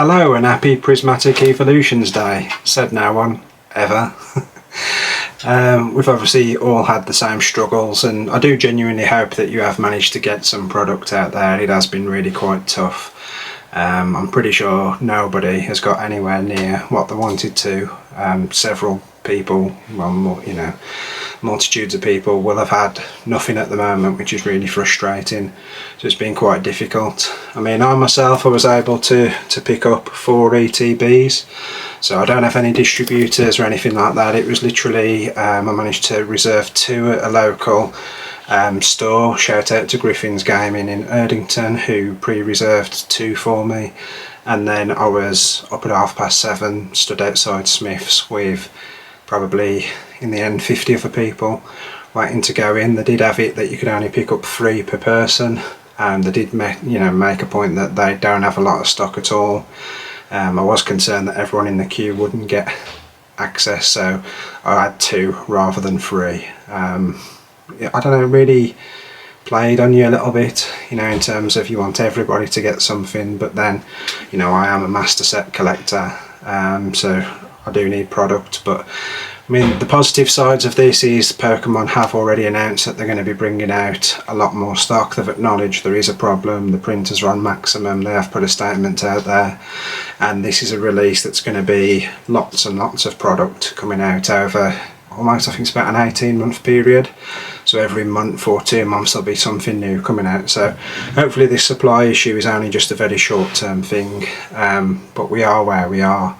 Hello and happy Prismatic Evolutions Day, said no one ever. We've obviously all had the same struggles, and I do genuinely hope that you have managed to get some product out there. It has been really quite tough. I'm pretty sure nobody has got anywhere near what they wanted to. Several people, well, multitudes of people will have had nothing at the moment, which is really frustrating. So it's been quite difficult. I mean, I myself, I was able to pick up 4 ETBs, so I don't have any distributors or anything like that. It was literally, I managed to reserve 2 at a local store. Shout out to Griffin's Gaming in Erdington, who pre-reserved 2 for me, and then I was up at 7:30, stood outside Smith's with probably in the end 50 other people waiting to go in. They did have it that you could only pick up 3 per person, and they did make a point that they don't have a lot of stock at all. I was concerned that everyone in the queue wouldn't get access, so I had 2 rather than 3. I don't know, really played on you a little bit, in terms of you want everybody to get something, but then, I am a master set collector, so I do need product. But I mean, the positive sides of this is Pokemon have already announced that they're going to be bringing out a lot more stock. They've acknowledged there is a problem, the printers are on maximum, they have put a statement out there, and this is a release that's going to be lots and lots of product coming out over almost, I think it's about an 18-month period. So every month or 2 months there'll be something new coming out. So hopefully this supply issue is only just a very short-term thing, but we are where we are.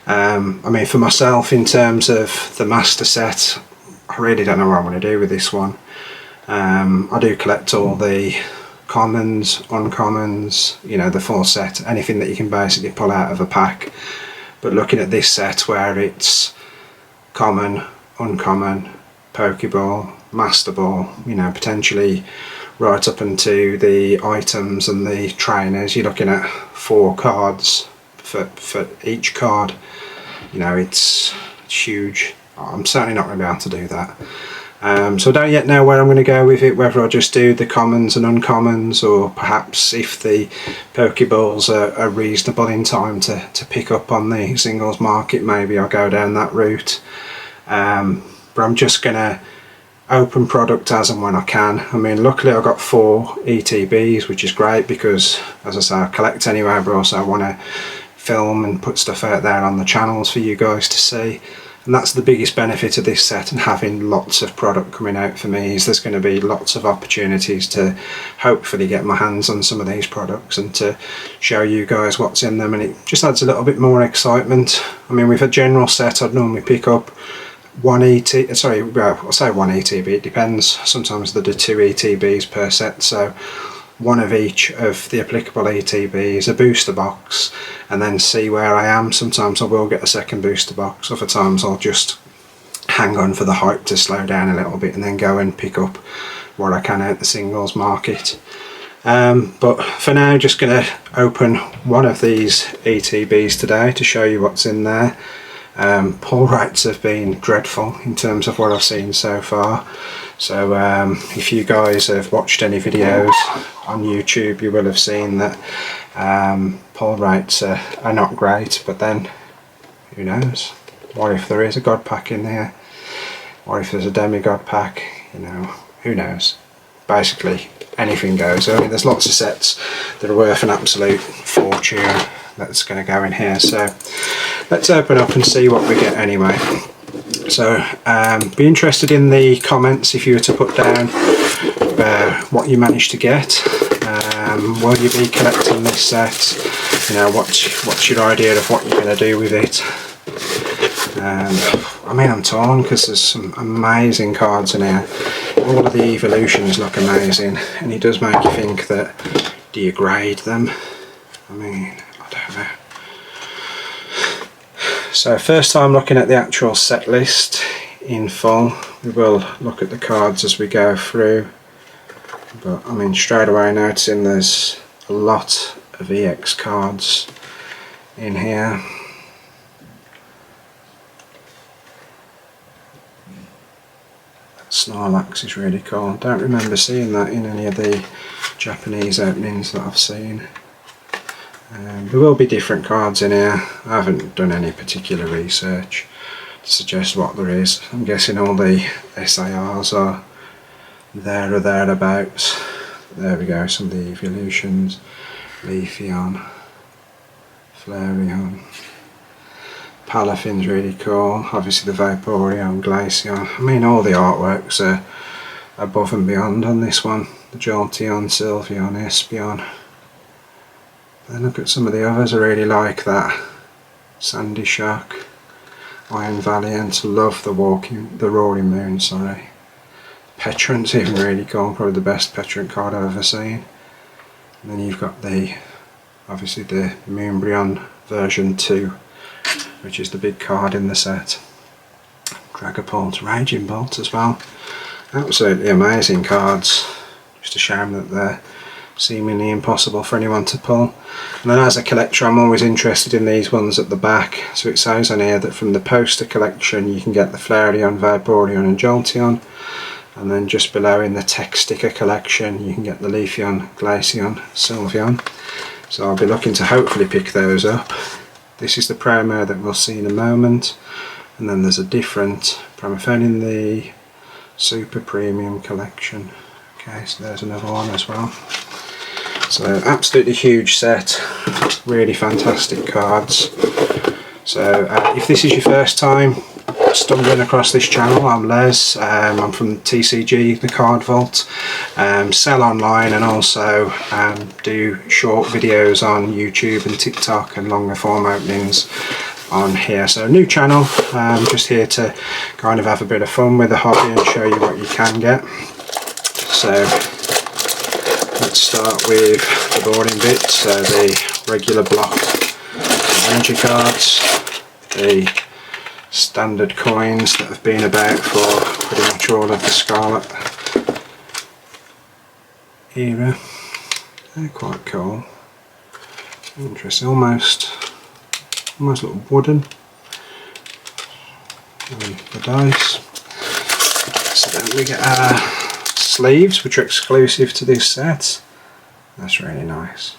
I mean, for myself, in terms of the master set, I really don't know what I'm going to do with this one. I do collect all the commons, uncommons, the full set, anything that you can basically pull out of a pack. But looking at this set where it's common, uncommon, Pokeball, Master Ball, potentially right up into the items and the trainers, you're looking at 4 cards for each card. It's huge. I'm certainly not going to be able to do that. So I don't yet know where I'm going to go with it, whether I just do the commons and uncommons, or perhaps if the Pokeballs are reasonable in time to pick up on the singles market, maybe I'll go down that route. But I'm just going to open product as and when I can. I mean, luckily I've got 4 ETBs, which is great because, as I say, I collect anyway, but also I want to film and put stuff out there on the channels for you guys to see. And that's the biggest benefit of this set, and having lots of product coming out for me, is there's going to be lots of opportunities to hopefully get my hands on some of these products and to show you guys what's in them, and it just adds a little bit more excitement. I mean, with a general set I'd normally pick up 1 ETB, well, I'll say 1 ETB, it depends. Sometimes there are 2 ETBs per set, so 1 of each of the applicable ETBs, a booster box, and then see where I am. Sometimes I will get a second booster box, other times I'll just hang on for the hype to slow down a little bit and then go and pick up what I can out the singles market. But for now, just going to open 1 of these ETBs today to show you what's in there. Pull rates have been dreadful in terms of what I've seen so far, so if you guys have watched any videos on YouTube, you will have seen that pull rates are not great. But then, who knows, what if there is a god pack in here, what if there's a demigod pack, who knows. Basically anything goes. I mean, there's lots of sets that are worth an absolute fortune that's going to go in here, so let's open up and see what we get anyway. So be interested in the comments if you were to put down what you managed to get. Will you be collecting this set? What's your idea of what you're going to do with it? I mean, I'm torn because there's some amazing cards in here. All of the evolutions look amazing, and it does make you think that, do you grade them? I mean, I don't know. So first time looking at the actual set list in full. We will look at the cards as we go through, but I mean, straight away noticing there's a lot of EX cards in here. Snorlax is really cool. I don't remember seeing that in any of the Japanese openings that I've seen. There will be different cards in here. I haven't done any particular research to suggest what there is. I'm guessing all the SARs are there or thereabouts. There we go, some of the evolutions. Leafeon, Flareon, Palafin's really cool, obviously the Vaporeon, Glaceon. I mean, all the artworks are above and beyond on this one. The Jolteon, Sylveon, Espeon. Then look at some of the others, I really like that. Sandy Shock, Iron Valiant, love the Roaring Moon, sorry. Petrant's even really cool, probably the best Petrant card I've ever seen. And then you've got obviously the Moonbryon version 2, which is the big card in the set. Dragapult, Raging Bolt as well. Absolutely amazing cards. Just a shame that they're seemingly impossible for anyone to pull. And then as a collector, I'm always interested in these ones at the back. So it says on here that from the poster collection you can get the Flareon, Vaporeon and Jolteon. And then just below in the tech sticker collection you can get the Leafeon, Glaceon, Sylveon. So I'll be looking to hopefully pick those up. This is the promo that we'll see in a moment. And then there's a different promophone in the Super Premium collection. Okay, so there's another one as well. So absolutely huge set, really fantastic cards. So if this is your first time stumbling across this channel, I'm Les, I'm from TCG, the Card Vault, sell online and also do short videos on YouTube and TikTok and longer form openings on here. So new channel, just here to kind of have a bit of fun with the hobby and show you what you can get. So let's start with the boring bit, so the regular block of energy cards, the standard coins that have been about for pretty much all of the Scarlet era. They're quite cool, interesting, almost look wooden. And the dice. So then we get our sleeves, which are exclusive to this set. That's really nice.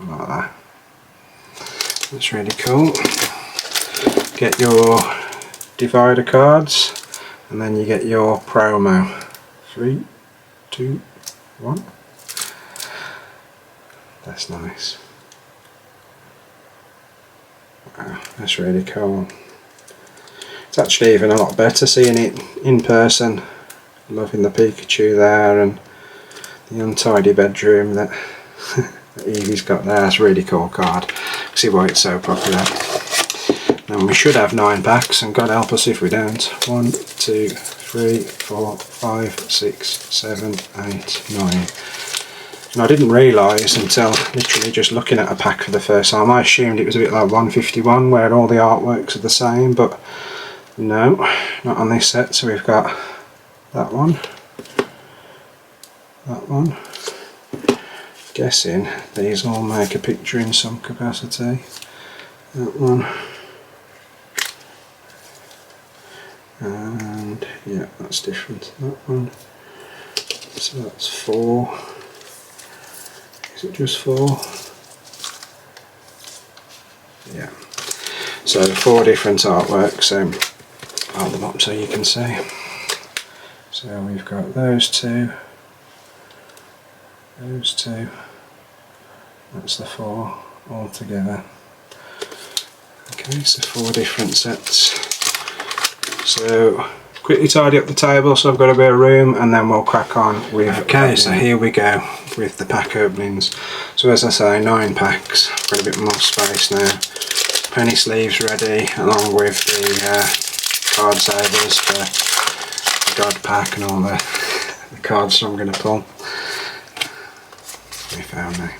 I like that. That's really cool. Get your divider cards, and then you get your promo. 3, 2, 1. That's nice. Wow, that's really cool. It's actually even a lot better seeing it in person. Loving the Pikachu there and the untidy bedroom that, that Eevee's got there. That's a really cool card. See why it's so popular. And we should have 9 packs, and God help us if we don't. 1, 2, 3, 4, 5, 6, 7, 8, 9. And I didn't realise until literally just looking at a pack for the first time. I assumed it was a bit like 151 where all the artworks are the same, but no, not on this set. So we've got that one, that one. Guessing these all make a picture in some capacity. That one. And yeah, that's different. That one. So that's 4. Is it just 4? Yeah. So 4 different artworks. I'll hold them up so you can see. So we've got those 2. Those 2. That's the 4 all together. Okay, so 4 different sets. So quickly tidy up the table so I've got a bit of room, and then we'll crack on with. Okay, so here we go with the pack openings. So as I say, 9 packs. I've got a bit more space now. Penny sleeves ready, along with the card savers for the God pack and all the cards that I'm going to pull. We found me.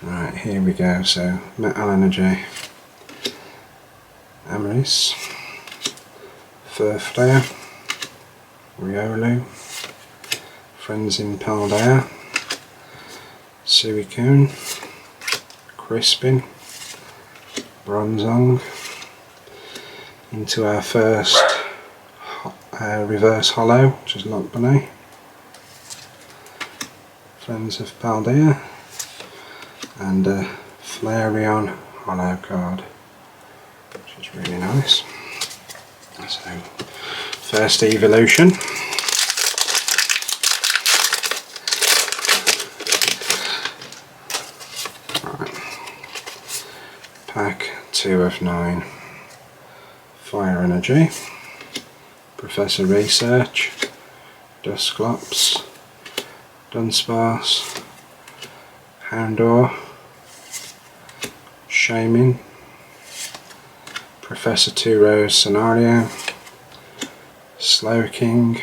Right, here we go. So Metal Energy, Amaris, Furflare, Riolu, Friends in Paldea, Suicune, Crispin, Bronzong, into our first reverse hollow, which is Lockbunny, Friends of Paldea, and a Flareon holo card, which is really nice. So, first evolution. Right. Pack 2 of 9. Fire Energy, Professor Research, Dusclops, Dunsparce, Houndour, Shaman, Professor Two Rose Scenario, Slowking,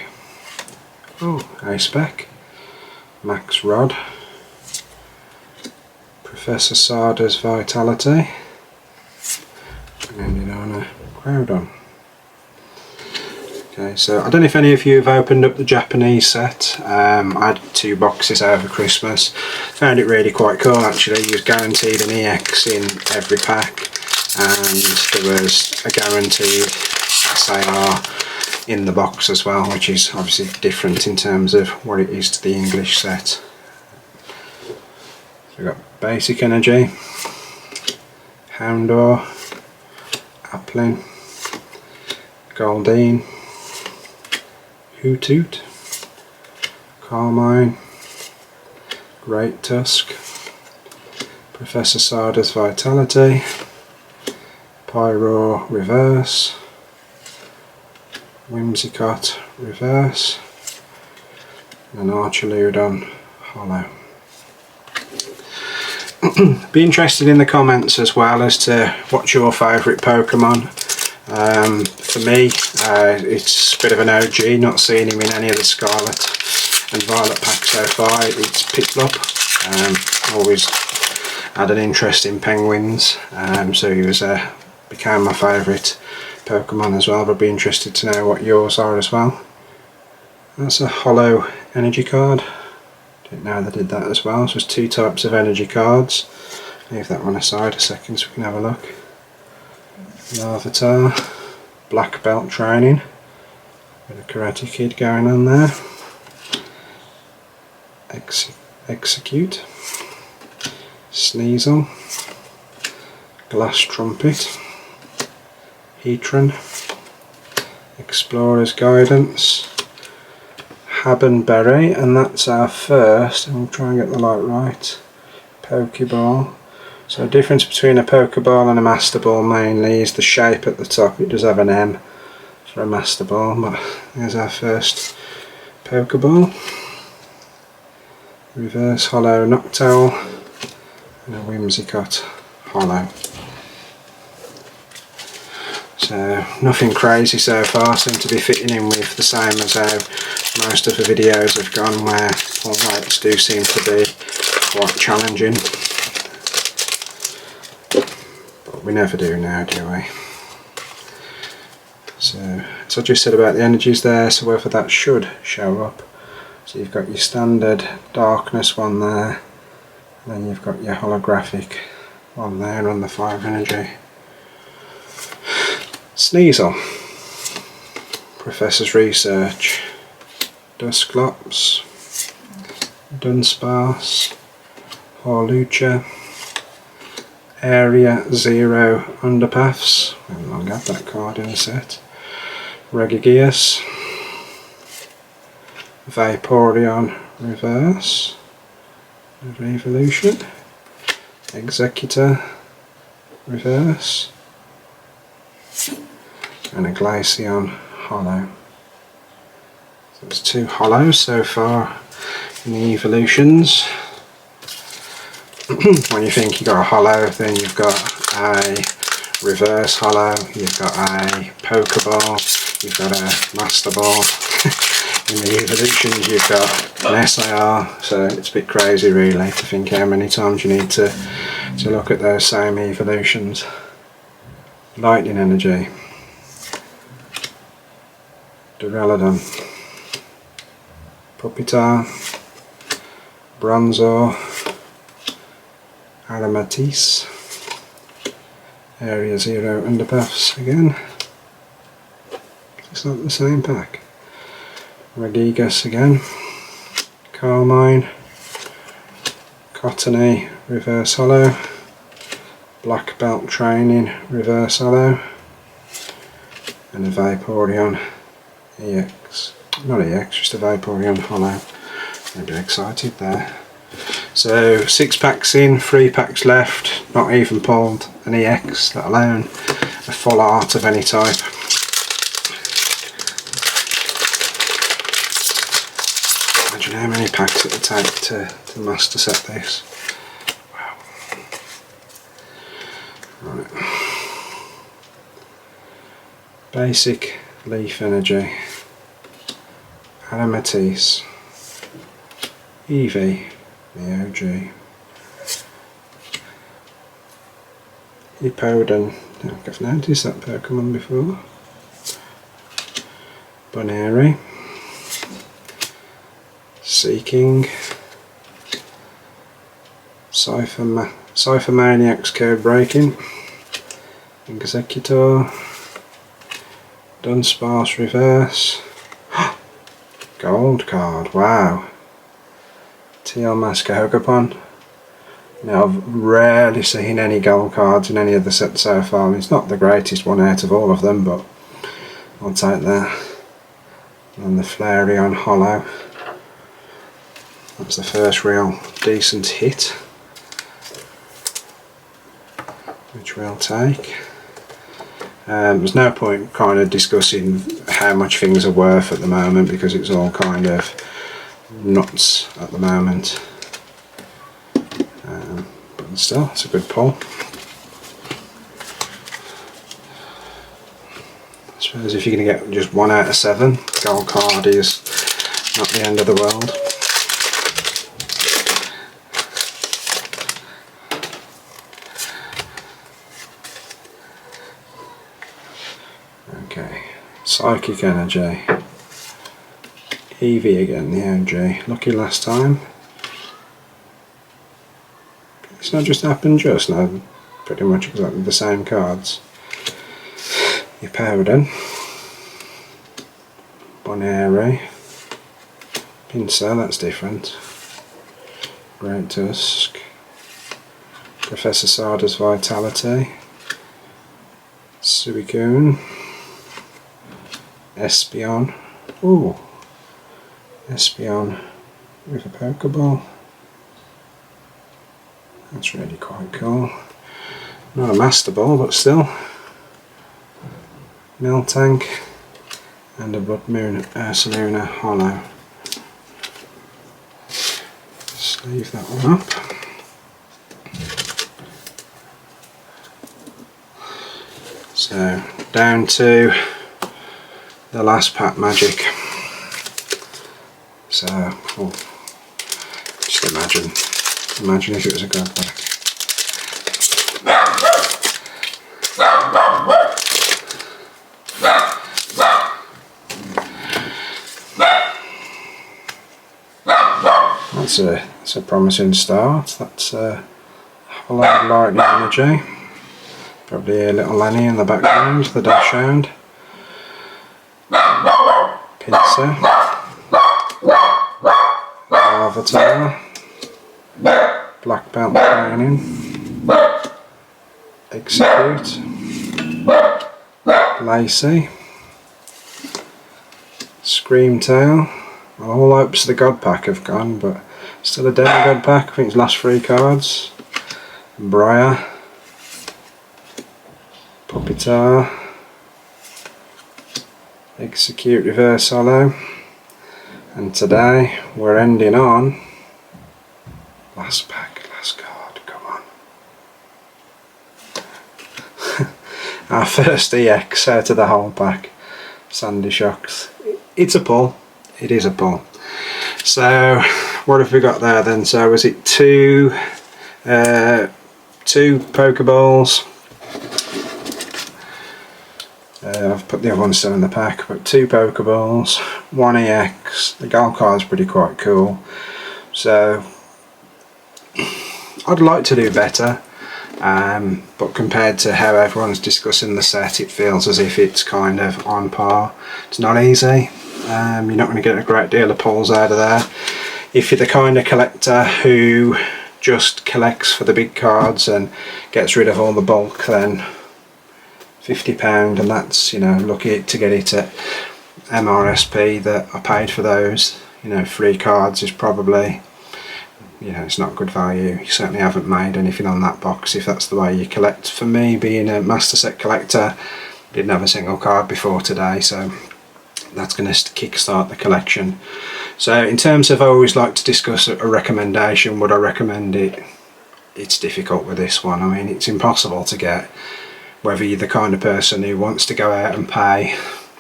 A-Spec, Max Rod, Professor Sarda's Vitality, and ended on a Groudon. Okay, so I don't know if any of you have opened up the Japanese set. I had 2 boxes over Christmas. Found it really quite cool actually. You was guaranteed an EX in every pack, and there was a guaranteed SAR in the box as well, which is obviously different in terms of what it is to the English set. So we've got Basic Energy, Houndour, Applin, Goldeen, Hoothoot, Carmine, Great Tusk, Professor Sarda's Vitality, Pyroar Reverse, Whimsicott Reverse, and Archaludon Holo. Be interested in the comments as well as to what's your favourite Pokemon. For me, it's a bit of an OG, not seeing him in any of the Scarlet and Violet packs so far. It's Piplup. Always had an interest in penguins, so he was became my favourite Pokemon as well, but I'd be interested to know what yours are as well. That's a holo energy card. Didn't know they did that as well. So there's 2 types of energy cards. Leave that one aside a second so we can have a look. Larvitar, Black Belt Training, bit of Karate Kid going on there. Execute, Sneasel, Glass Trumpet, Heatran, Explorer's Guidance, Habenberry, and that's our first, and we'll try and get the light right, Pokeball. So the difference between a Pokeball and a Master Ball mainly is the shape at the top. It does have an M for a Master Ball, but here's our first Pokeball. Reverse Holo Noctowl and a Whimsicott Holo. So nothing crazy so far, seem to be fitting in with the same as how most of the videos have gone, where all lights do seem to be quite challenging. But we never do now, do we? So, as I just said about the energies there, so whether that should show up. So you've got your standard darkness one there, and then you've got your holographic one there on the 5 energy. Sneasel, Professor's Research, Dusclops, Dunsparce, Horlucha, Area 0 Underpaths, I haven't long had that card in the set, Regigigas, Vaporeon Reverse, Revolution, Executor Reverse, and a Glaceon Holo. So it's 2 holos so far in the evolutions. When you think you've got a holo, then you've got a reverse holo, you've got a Pokeball, you've got a Master Ball. In the evolutions you've got an SAR, so it's a bit crazy really to think how many times you need to look at those same evolutions. Lightning Energy, Duraludon, Pupitar, Bronzor, Aromatisse, Area 0 Underpaths again. It's not the same pack. Regigigas again, Carmine, Cottony reverse hollow, Black Belt Training reverse hollow, and a Vaporeon EX, not EX, just a Vaporeon hollow. I'm a bit excited there. So 6 packs in, 3 packs left, not even pulled an EX, let alone a full art of any type. Imagine how many packs it would take to master set this. Wow. Right. Basic Leaf Energy, Matisse, Eevee, the OG, Hippowdon, I've noticed that Pokemon before, Bonairy, Seeking, Cypher Maniac's Code Breaking, Executor, Dunsparce Reverse, Gold card, wow. TL Masker Hogapon. Now I've rarely seen any gold cards in any of the sets so far. It's not the greatest one out of all of them, but I'll take that. And the Flareon Hollow. That's the first real decent hit, which we'll take. There's no point kind of discussing how much things are worth at the moment because it's all kind of nuts at the moment, but still it's a good pull. I suppose if you're going to get just 1 out of 7, gold card is not the end of the world. Okay, Psychic Energy, Eevee again, the OG. Lucky last time. It's not just happened just now, pretty much exactly the same cards. Hippowdon, Bonairy, Pinsir, that's different. Great Tusk, Professor Sada's Vitality, Suicune, Espeon. Ooh, Espeon with a Pokeball. That's really quite cool. Not a Master Ball, but still. Miltank and a Blood Moon Ursaluna Hollow. Just leave that one up. So down to the last pack magic. So just imagine if it was a god pack. That's a promising start. That's a lot of lightning energy. Probably a little Lenny in the background, the Dachshund. Pinsir, Avatar, Black Belt Training, Execute, Lacey, Screamtail. Well, all hopes of the God Pack have gone, but still a Demigod Pack. I think it's last 3 cards. Briar, Pupitar, Execute Reverse Hollow, and today we're ending on last pack, last card, come on. Our first EX out of the whole pack, Sandy Shocks. It's a pull, it is a pull. So what have we got there then? So was it two Pokeballs? I've put the other one still in the pack, but 2 Pokeballs, 1 EX. The gold card's pretty quite cool. So I'd like to do better, but compared to how everyone's discussing the set, it feels as if it's kind of on par. It's not easy. You're not going to get a great deal of pulls out of there. If you're the kind of collector who just collects for the big cards and gets rid of all the bulk, then £50, and that's, you know, lucky to get it at MRSP that I paid for those. You know, 3 cards is probably, you know, it's not good value. You certainly haven't made anything on that box if that's the way you collect. For me, being a master set collector, didn't have a single card before today, so that's going to kick-start the collection. So in terms of, I always like to discuss a recommendation. Would I recommend it? It's difficult with this one. I mean, it's impossible to get. Whether you're the kind of person who wants to go out and pay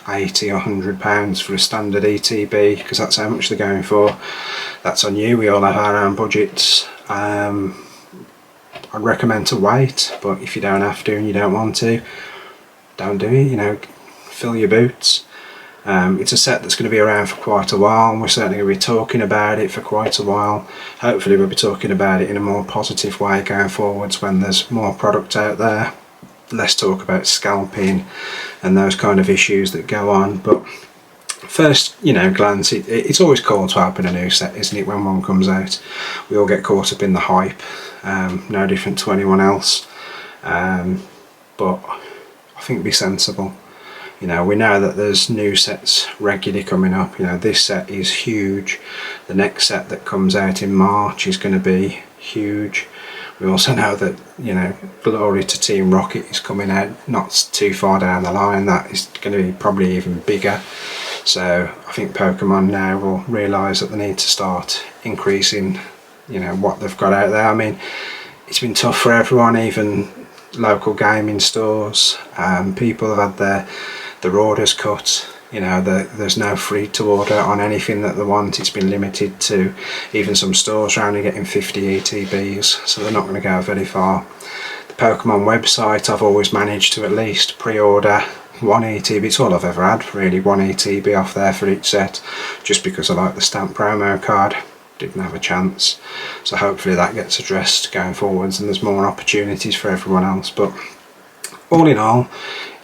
80 or £100 for a standard ETB, because that's how much they're going for, that's on you. We all have our own budgets. I'd recommend to wait, but if you don't have to and you don't want to, don't do it. You know, fill your boots. It's a set that's going to be around for quite a while, and we're certainly going to be talking about it for quite a while. Hopefully we'll be talking about it in a more positive way going forwards when there's more product out there. Less talk about scalping and those kind of issues that go on. But first, you know, glance, it's always cool to open a new set, isn't it, when one comes out? We all get caught up in the hype, no different to anyone else. But I think be sensible. You know, we know that there's new sets regularly coming up. You know, this set is huge. The next set that comes out in March is going to be huge. We also know that, you know, Glory to Team Rocket is coming out not too far down the line. That is going to be probably even bigger. So I think Pokemon now will realise that they need to start increasing, you know, what they've got out there. I mean, it's been tough for everyone, even local gaming stores. People have had their orders cut. You know, there's no free to order on anything that they want. It's been limited to, even some stores are only getting 50 ETBs, so they're not going to go very far. The Pokemon website, I've always managed to at least pre-order 1 ETB. It's all I've ever had, really, 1 ETB off there for each set, just because I like the stamp promo card. Didn't have a chance, so hopefully that gets addressed going forwards and there's more opportunities for everyone else. But all in all,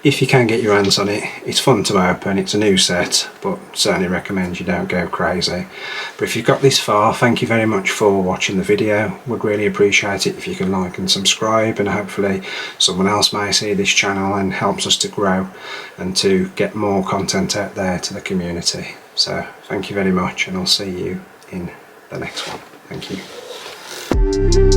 if you can get your hands on it, it's fun to open. It's a new set, but certainly recommend you don't go crazy. But if you've got this far, thank you very much for watching the video. Would really appreciate it if you can like and subscribe, and hopefully someone else may see this channel and helps us to grow and to get more content out there to the community. So thank you very much, and I'll see you in the next one. Thank you.